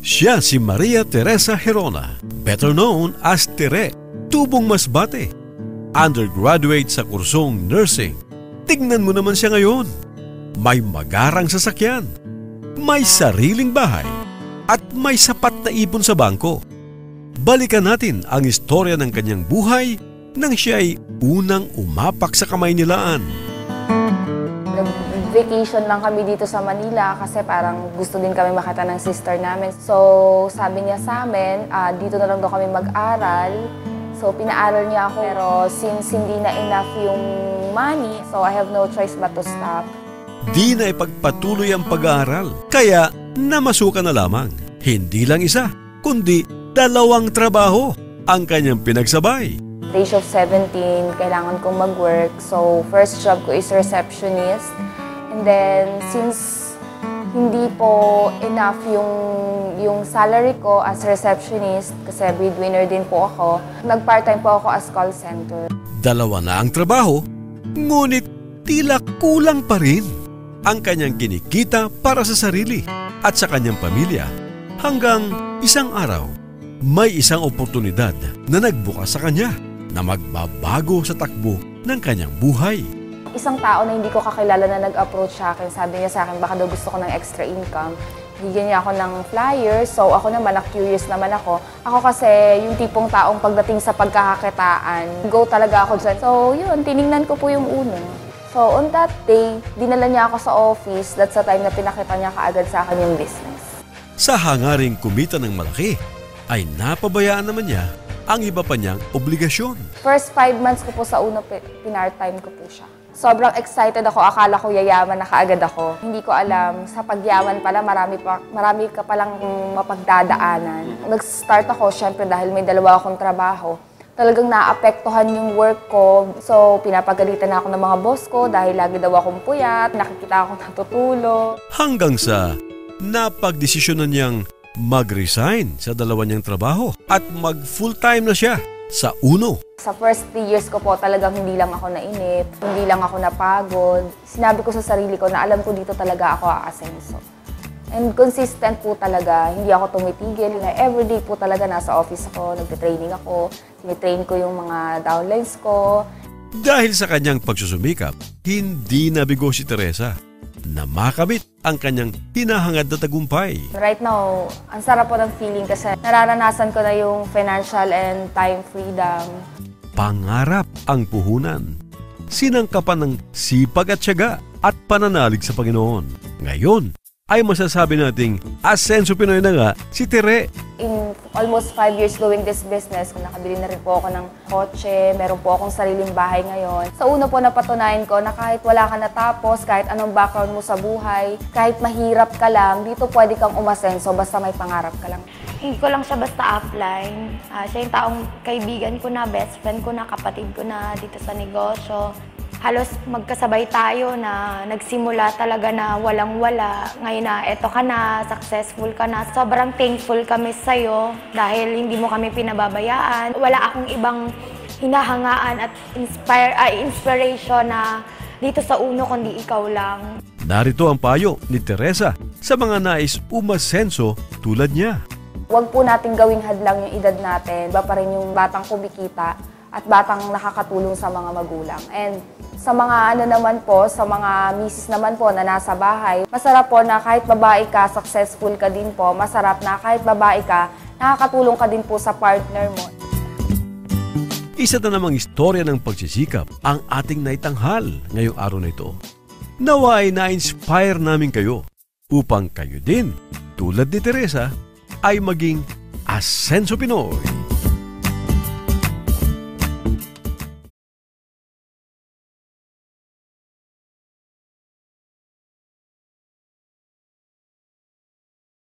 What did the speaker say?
Siya si Maria Teresa Herona, better known as Tere, tubong masbate. Undergraduate sa kursong nursing. Tignan mo naman siya ngayon. May magarang sasakyan, may sariling bahay, at may sapat na ipon sa bangko. Balikan natin ang istorya ng kanyang buhay nang siya ay unang umapak sa Kamaynilaan. Nag-vacation lang kami dito sa Manila kasi parang gusto din kami makita ng sister namin. So sabi niya sa amin, dito na lang daw kami mag-aral. So pinaaral niya ako, pero since hindi na enough yung money, so I have no choice but to stop. Di na ipagpatuloy ang pag-aaral, kaya namasukan na lamang. Hindi lang isa, kundi 2 trabaho ang kanyang pinagsabay. At age of 17, kailangan kong mag-work. So, first job ko is receptionist. And then, since hindi po enough yung salary ko as receptionist, kasi breadwinner din po ako, nag-part-time po ako as call center. 2 na ang trabaho, ngunit tila kulang pa rin ang kanyang kinikita para sa sarili at sa kanyang pamilya. Hanggang isang araw, may isang oportunidad na nagbukas sa kanya na magbabago sa takbo ng kanyang buhay. Isang tao na hindi ko kakilala na nag-approach sa akin, sabi niya sa akin, baka daw gusto ko ng extra income. Bigyan niya ako ng flyer, so ako naman, na-curious naman ako. Ako kasi yung tipong taong pagdating sa pagkakakitaan, go talaga ako dyan. So yun, tiningnan ko po yung uno. So on that day, dinala niya ako sa office, that's the time na pinakita niya kaagad sa akin yung business. Sa hangaring kumita ng malaki, ay napabayaan naman niya ang iba pa niyang obligasyon. First 5 months ko po sa uno, pinart-time ko po siya. Sobrang excited ako, akala ko yayaman na kaagad ako. Hindi ko alam, sa pagyaman pala, marami ka palang mapagdadaanan. Nag-start ako, syempre dahil may 2 akong trabaho. Talagang naapektuhan yung work ko. So, pinapagalitan na ako ng mga boss ko dahil lagi daw akong puyat, nakikita akong natutulog. Hanggang sa napagdesisyonan niyang mag-resign sa 2 niyang trabaho at mag-full-time na siya sa uno. Sa first 3 years ko po, talagang hindi lang ako nainip, hindi lang ako napagod. Sinabi ko sa sarili ko na alam ko dito talaga ako aasenso. And consistent po talaga, hindi ako tumitigil. Everyday po talaga nasa office ako, nagte-training ako, tinitrain ko yung mga downlines ko. Dahil sa kanyang pagsusumikap, hindi nabigo si Teresa na makamit ang kanyang hinahangad na tagumpay. Right now, ang sarap po ng feeling kasi nararanasan ko na yung financial and time freedom. Pangarap ang puhunan. Sinangkapan ng sipag at tiyaga at pananalig sa Panginoon. Ngayon ay masasabi nating asenso Pinoy na nga si Tere. In almost 5 years doing this business, nakabili na rin po ako ng kotse, meron po akong sariling bahay ngayon. Sa uno po napatunayan ko na kahit wala ka natapos, kahit anong background mo sa buhay, kahit mahirap ka lang, dito pwede kang umasenso basta may pangarap ka lang. Hindi ko lang siya basta upline. Siya yung taong kaibigan ko na, best friend ko na, kapatid ko na dito sa negosyo. Halos magkasabay tayo na nagsimula talaga na walang-wala. Ngayon na eto ka na, successful ka na. Sobrang thankful kami sa'yo dahil hindi mo kami pinababayaan. Wala akong ibang hinahangaan at inspiration na dito sa uno kundi ikaw lang. Narito ang payo ni Teresa sa mga nais umasenso tulad niya. Huwag po natin gawing hadlang yung edad natin. Iba pa rin yung batang kumikita at batang nakakatulong sa mga magulang. And sa mga naman po, sa mga misis naman po na nasa bahay, masarap po na kahit babae ka, successful ka din po. Masarap na kahit babae ka, nakakatulong ka din po sa partner mo. Isa na namang istorya ng pagsisikap ang ating naitanghal ngayong araw na ito. Nawa ay na-inspire namin kayo upang kayo din, tulad ni Teresa, ay maging asenso Pinoy.